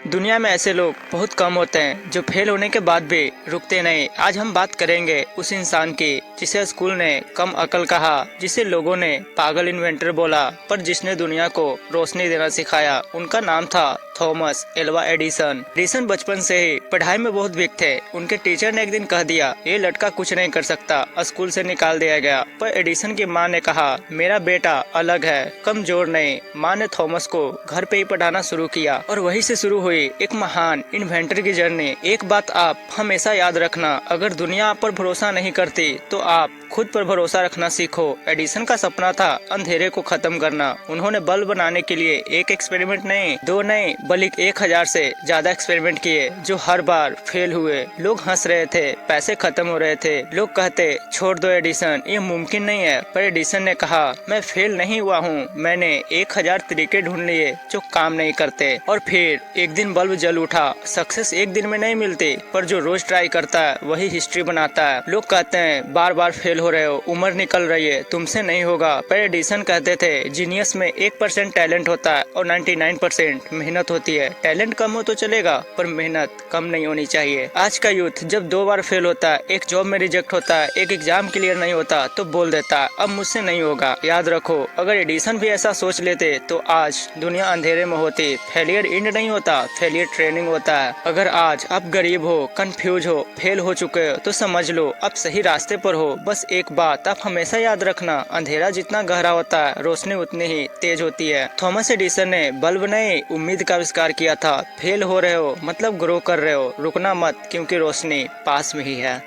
दुनिया में ऐसे लोग बहुत कम होते हैं जो फेल होने के बाद भी रुकते नहीं। आज हम बात करेंगे उस इंसान की जिसे स्कूल ने कम अकल कहा, जिसे लोगों ने पागल इन्वेंटर बोला, पर जिसने दुनिया को रोशनी देना सिखाया। उनका नाम था थॉमस एल्वा एडिसन। एडिसन बचपन से ही पढ़ाई में बहुत वीक थे। उनके टीचर ने एक दिन कह दिया, ये लड़का कुछ नहीं कर सकता। स्कूल से निकाल दिया गया। पर एडिसन की माँ ने कहा, मेरा बेटा अलग है, कमजोर नहीं। माँ ने थॉमस को घर पे ही पढ़ाना शुरू किया और वहीं से शुरू हुई एक महान इन्वेंटर की जर्नी। एक बात आप हमेशा याद रखना, अगर दुनिया आप पर भरोसा नहीं करती तो आप खुद पर भरोसा रखना सीखो। एडिसन का सपना था अंधेरे को खत्म करना। उन्होंने बल्ब बनाने के लिए एक एक्सपेरिमेंट नहीं, दो नहीं, बल्कि 1000 से ज्यादा एक्सपेरिमेंट किए, जो हर बार फेल हुए। लोग हंस रहे थे, पैसे खत्म हो रहे थे, लोग कहते छोड़ दो एडिसन, ये मुमकिन नहीं है। पर एडिसन ने कहा, मैं फेल नहीं हुआ हूँ, मैंने 1000 तरीके ढूंढ लिए जो काम नहीं करते। और फिर एक दिन बल्ब जल उठा। सक्सेस एक दिन में नहीं मिलती, पर जो रोज ट्राई करता है वही हिस्ट्री बनाता है। लोग कहते हैं बार बार फेल हो रहे हो, उम्र निकल रही है, तुमसे नहीं होगा। पर एडिसन कहते थे, जीनियस में 1% टैलेंट होता है और 99% मेहनत होती है। टैलेंट कम हो तो चलेगा, पर मेहनत कम नहीं होनी चाहिए। आज का यूथ जब 2 बार फेल होता है, एक जॉब में रिजेक्ट होता है, एक एग्जाम क्लियर नहीं होता, तो बोल देता है अब मुझसे नहीं होगा। याद रखो, अगर एडिसन भी ऐसा सोच लेते तो आज दुनिया अंधेरे में होती। फेलियर एंड नहीं होता, फेलियर ट्रेनिंग होता है। अगर आज आप गरीब हो, कंफ्यूज हो, फेल हो चुके हो, तो समझ लो आप सही रास्ते पर हो। बस एक बात आप हमेशा याद रखना, अंधेरा जितना गहरा होता है, रोशनी उतनी ही तेज होती है। थॉमस एडिसन ने बल्ब नहीं, उम्मीद का आविष्कार किया था। फेल हो रहे हो मतलब ग्रो कर रहे हो, रुकना मत, क्योंकि रोशनी पास में ही है।